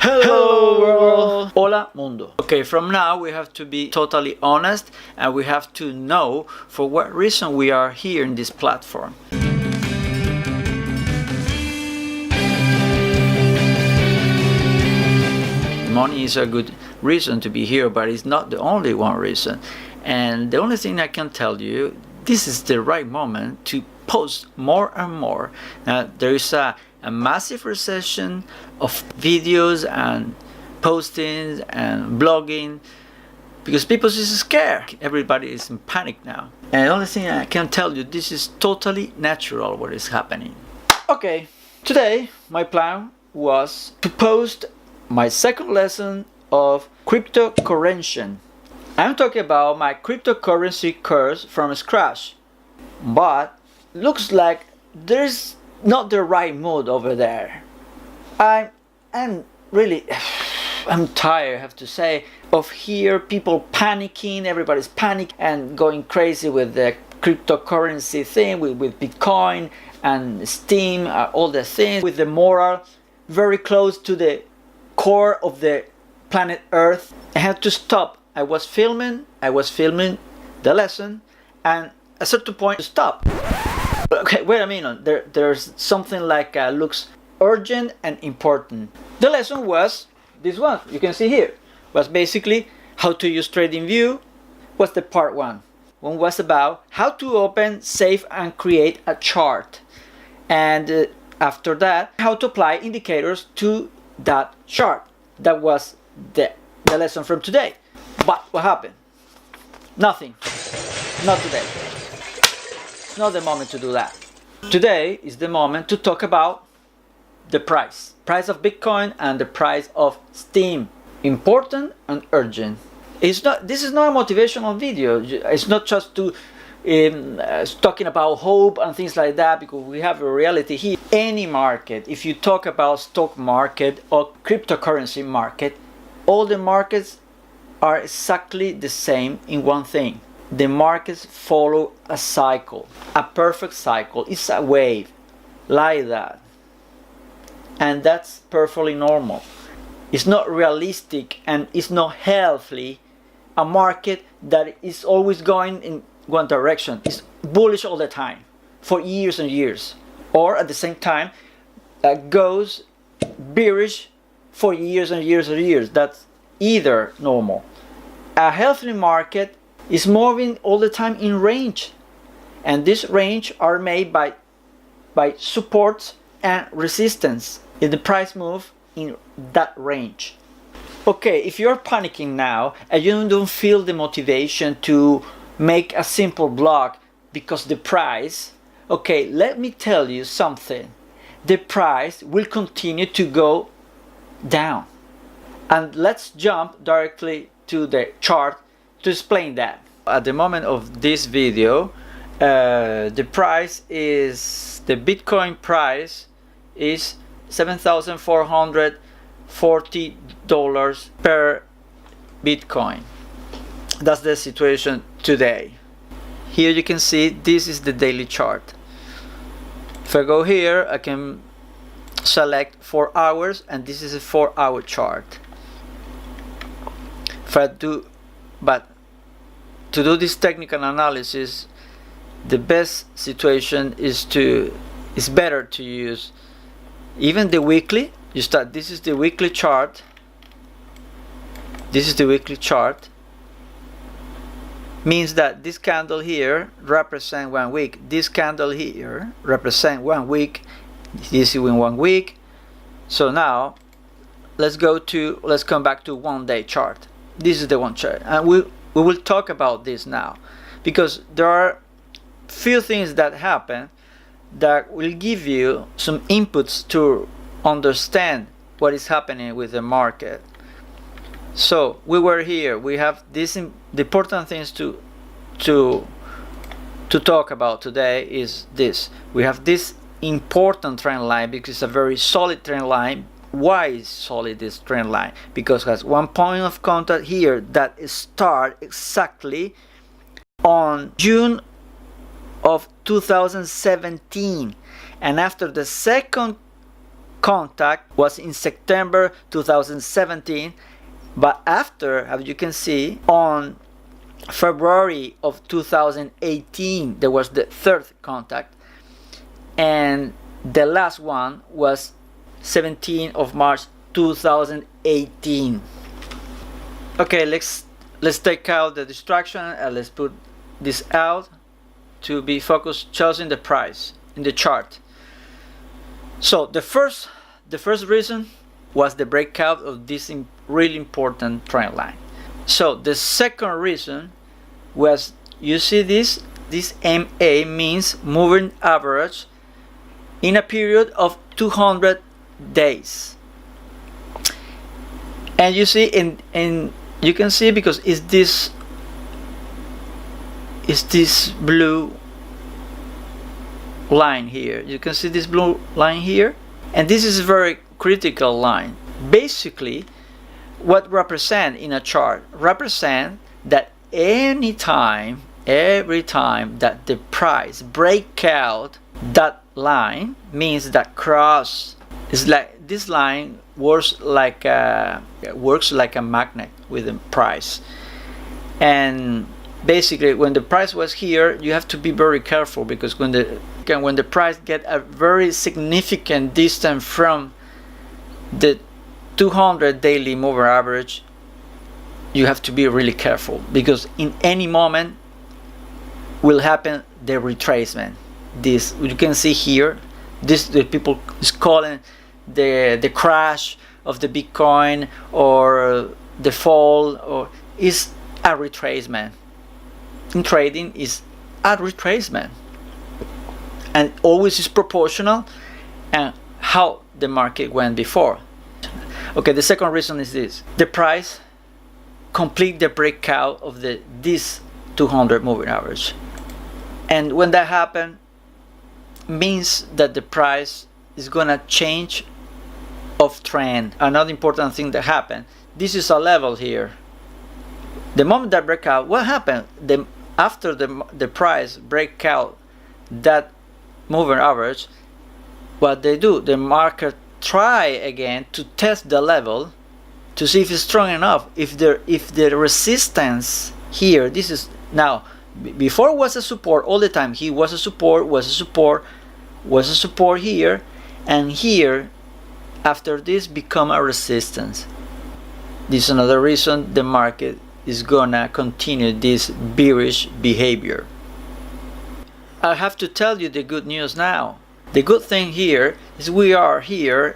Hello world! Hola mundo. Okay, from now we have to be totally honest and we have to know for what reason we are here in this platform. Money is a good reason to be here, but it's not the only one reason. And the only thing I can tell you, this is the right moment to post more and more. There is a massive recession of videos and postings and blogging because people is scared. Everybody is in panic now. And the only thing I can tell you, this is totally natural what is happening. Okay, today my plan was to post my second lesson of cryptocurrency. I'm talking about my cryptocurrency course from scratch, but looks like there's not the right mood over there. I'm really I'm tired, I have to say, of here people panicking, everybody's panicking and going crazy with the cryptocurrency thing, with Bitcoin and Steem, all the things, with the moral very close to the core of the planet Earth. I had to stop. I was filming the lesson, and at a certain point stop. Okay, wait a minute. There's something like looks urgent and important. The lesson was this one. You can see here was basically how to use TradingView. Was the part one. One was about how to open, save, and create a chart, and after that, how to apply indicators to that chart. That was the lesson from today. But what happened? Nothing. Not today. It's not the moment to do that. Today is the moment to talk about the price of Bitcoin and the price of Steem. Important and urgent. This is not a motivational video. It's not just to talking about hope and things like that, because we have a reality here. Any market, if you talk about stock market or cryptocurrency market, all the markets are exactly the same in one thing. The markets follow a cycle, a perfect cycle. It's a wave like that, and that's perfectly normal. It's not realistic and it's not healthy a market that is always going in one direction. It's bullish all the time for years and years, or at the same time goes bearish for years and years and years. That's either normal. A healthy market is moving all the time in range, and this range are made by supports and resistance in the price move in that range. Okay, if you're panicking now and you don't feel the motivation to make a simple blog because the price, okay, let me tell you something. The price will continue to go down. And let's jump directly to the chart to explain that. At the moment of this video, the Bitcoin price is $7,440 per Bitcoin. That's the situation today. Here you can see this is the daily chart. If I go here, I can select 4 hours, and this is a 4-hour chart. But to do this technical analysis, the best situation is better to use even the weekly. You start. This is the weekly chart. This is the weekly chart. Means that this candle here represents 1 week. This candle here represents 1 week. This is in 1 week. So now let's come back to 1 day chart. This is the one chart, and we will talk about this now, because there are few things that happen that will give you some inputs to understand what is happening with the market. So we were here. We have this. The important things to talk about today is this. We have this important trend line because it's a very solid trend line. Why is solid this trend line? Because it has one point of contact here that start exactly on June of 2017, and after the second contact was in September 2017, but after, as you can see, on February of 2018 there was the third contact, and the last one was 17th of March 2018. Okay, let's take out the distraction and let's put this out to be focused just in the price in the chart. So the first reason was the breakout of this really important trend line. So the second reason was, you see this MA means moving average in a period of 200 days, and you see in you can see, because it's this blue line here. You can see this blue line here, and this is a very critical line. Basically, what represent in a chart represent that every time that the price break out that line, means that cross is like this line works like a magnet with the price. And basically, when the price was here, you have to be very careful, because when the price get a very significant distance from the 200 daily moving average, you have to be really careful, because in any moment will happen the retracement. This you can see here, this the people is calling the crash of the Bitcoin, or the fall, or is a retracement. In trading is a retracement, and always is proportional and how the market went before. Okay, the second reason is this: the price complete the breakout of this 200 moving average, and when that happens, means that the price is gonna change of trend. Another important thing that happened, this is a level here. The moment that breakout, what happened? After the price break out that moving average, what they do, the market try again to test the level to see if it's strong enough. If the resistance here, this is now, before was a support all the time. He was a support, was a support here, and here after this become a resistance. This is another reason the market is gonna continue this bearish behavior. I have to tell you the good news now. The good thing here is we are here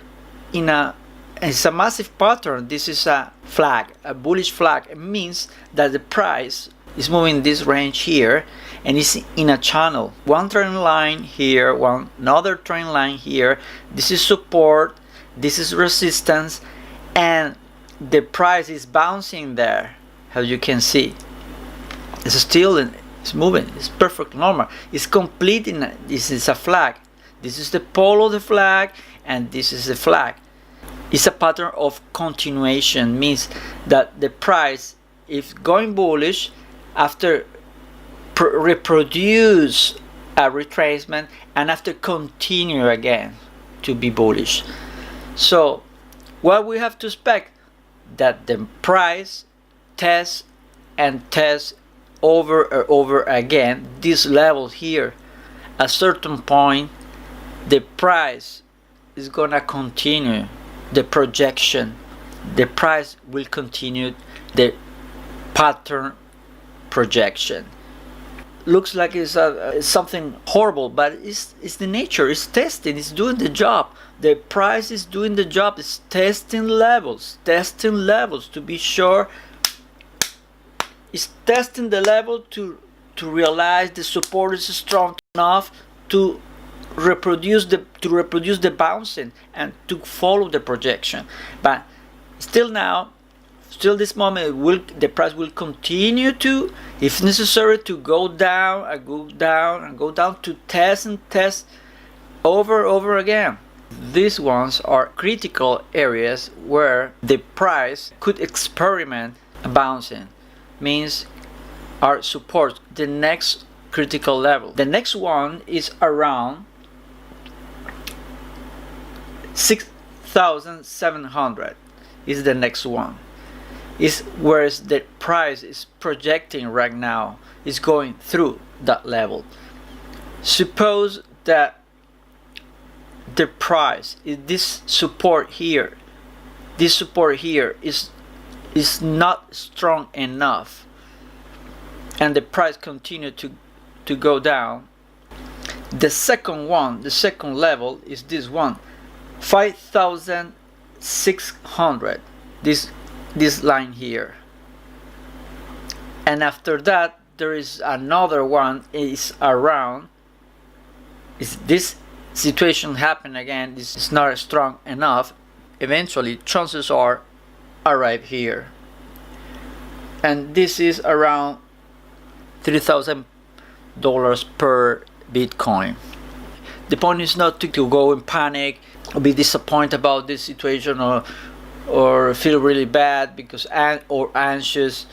it's a massive pattern. This is a flag, a bullish flag. It means that the price is moving this range here, and it's in a channel. One trend line here, another trend line here. This is support, this is resistance, and the price is bouncing there. As you can see, it's still it's moving. It's perfect normal. It's complete. This is a flag. This is the pole of the flag, and this is the flag. It's a pattern of continuation. Means that the price, if going bullish, after reproduce a retracement, and after continue again to be bullish. So what we have to expect, that the price tests and tests over and over again this level here. At a certain point, the price is gonna continue the projection. The price will continue the pattern projection. Looks like it's something horrible, but it's the nature. It's testing. It's doing the job. The price is doing the job. It's testing levels to be sure. It's testing the level to realize the support is strong enough to reproduce the bouncing and to follow the projection. But still this moment, the price will continue to, if necessary, to go down and go down to test and test over again. These ones are critical areas where the price could experiment bouncing. Means our support, the next critical level. The next one is around 3,700 is the next one. Is whereas the price is projecting right now, is going through that level. Suppose that the price is this support here, is not strong enough, and the price continue to go down. The second level is this one, 5,600, this line here. And after that there is another one, is around, is this situation happen again, this is not strong enough, eventually chances are arrive here, and this is around $3,000 per Bitcoin. The point is not to go in panic or be disappointed about this situation, or feel really bad because or anxious.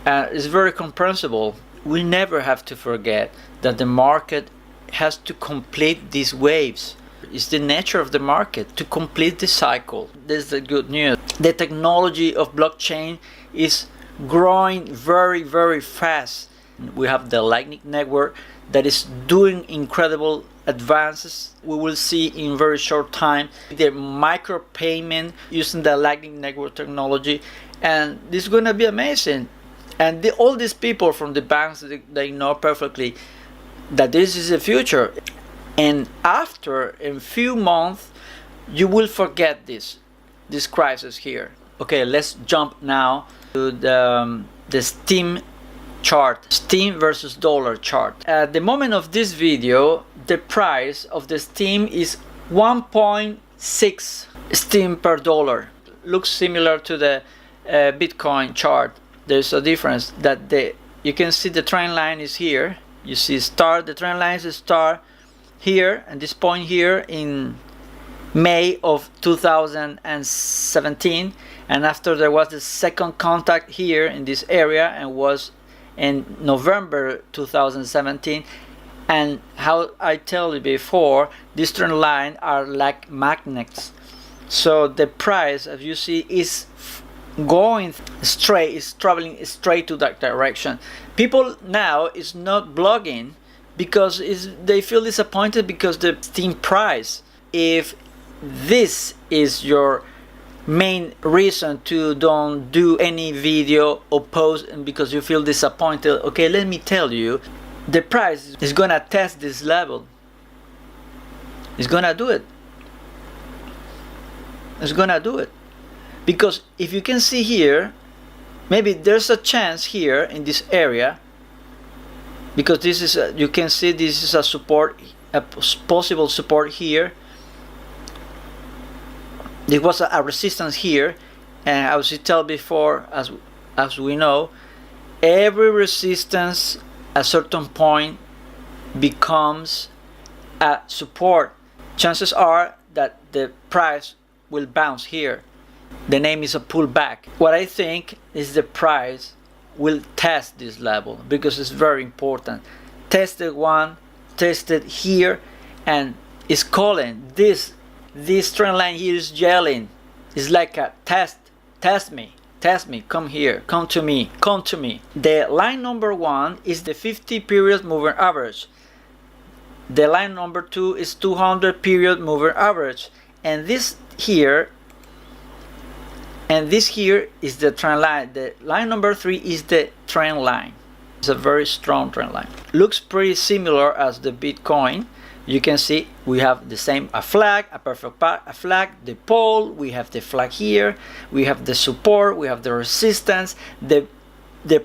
It's very comprehensible. We never have to forget that the market has to complete these waves. It's the nature of the market to complete the cycle. This is the good news. The technology of blockchain is growing very, very fast. We have the Lightning Network that is doing incredible advances. We will see in very short time the micro payment using the Lightning Network technology, and this is going to be amazing. And all these people from the banks, they know perfectly that this is the future. And after a few months, you will forget this crisis here. Okay, let's jump now to the Steem chart, Steem versus dollar chart. At the moment of this video, the price of the Steem is 1.6 Steem per dollar. Looks similar to the Bitcoin chart. There's a difference that you can see the trend line is here. You see the trend line is a star here, and this point here in May of 2017, and after there was the second contact here in this area, and was in November 2017. And how I told you before, these trend lines are like magnets, so the price, as you see, is going straight, is traveling straight to that direction. People now is not blogging because they feel disappointed because the Steem price. If this is your main reason to don't do any video or post, and because you feel disappointed, okay, let me tell you, the price is gonna test this level. It's gonna do it. It's gonna do it. Because if you can see here, maybe there's a chance here in this area, because this is you can see this is a support, a possible support here. There was a resistance here, and as we tell before, as we know, every resistance at a certain point becomes a support. Chances are that the price will bounce here. The name is a pullback. What I think is the price will test this level, because it's very important. Tested one, tested here, and it's calling this trend line here is yelling. It's like a test me, come here, come to me. The line number 1 is the 50 period moving average. The line number 2 is 200 period moving average, and this here is the trend line. The line number 3 is the trend line. It's a very strong trend line. Looks pretty similar as the Bitcoin. You can see we have the same, a flag, a perfect flag, the pole, we have the flag here, we have the support, we have the resistance. The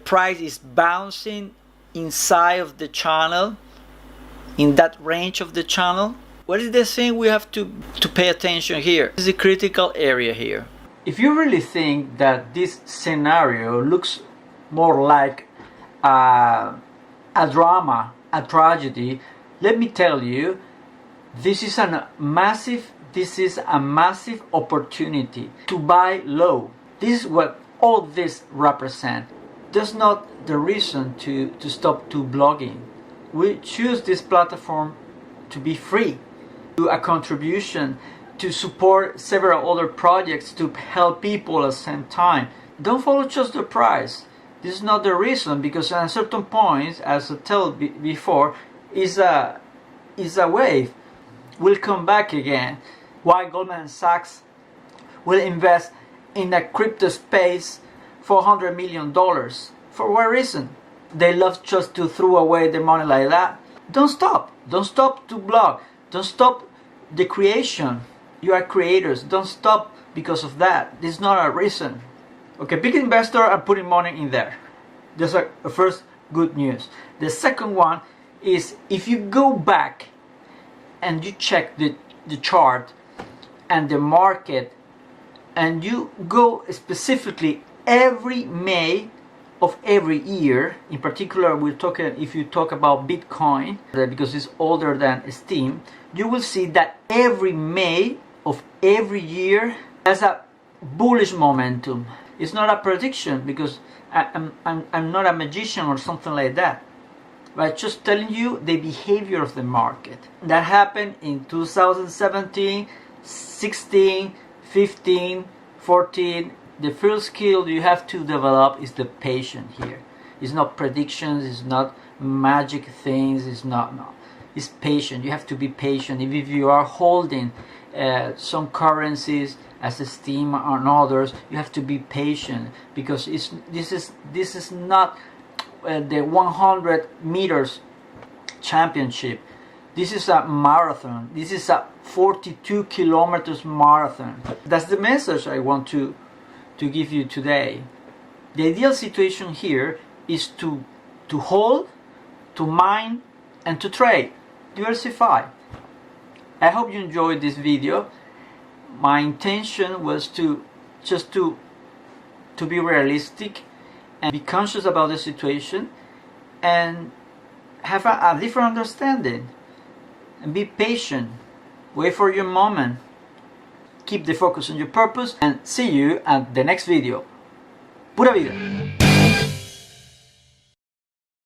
price is bouncing inside of the channel, in that range of the channel. What is the thing we have to pay attention here? This is a critical area here. If you really think that this scenario looks more like a drama, a tragedy, let me tell you, this is a massive opportunity to buy low. This is what all this represent. That's not the reason to stop to blogging. We choose this platform to be free, to a contribution to support several other projects to help people at the same time. Don't follow just the price. This is not the reason, because at a certain point, as I told before, is a wave will come back again. Why Goldman Sachs will invest in a crypto space $400 million? For what reason? They love just to throw away the money like that. Don't stop to blog. Don't stop the creation. You are creators. Don't stop because of that. This is not a reason. Okay, big investors are putting money in there. That's a first good news. The second one is, if you go back and you check the chart and the market, and you go specifically every May of every year, in particular we're talking, if you talk about Bitcoin, because it's older than Steem, you will see that every May of every year has a bullish momentum. It's not a prediction, because I'm not a magician or something like that, but just telling you the behavior of the market. That happened in 2017, 16, 15, 14. The first skill you have to develop is the patience here. It's not predictions, it's not magic things, it's not, no. It's patient. You have to be patient. If you are holding some currencies as a Steem and others, you have to be patient, because this is not the 100 meters championship. This is a marathon. This is a 42 kilometers marathon. That's the message I want to give you today. The ideal situation here is to hold, to mine, and to trade. Diversify. I hope you enjoyed this video. My intention was to be realistic and be conscious about the situation and have a different understanding, and be patient. Wait for your moment. Keep the focus on your purpose, and see you at the next video. Pura vida.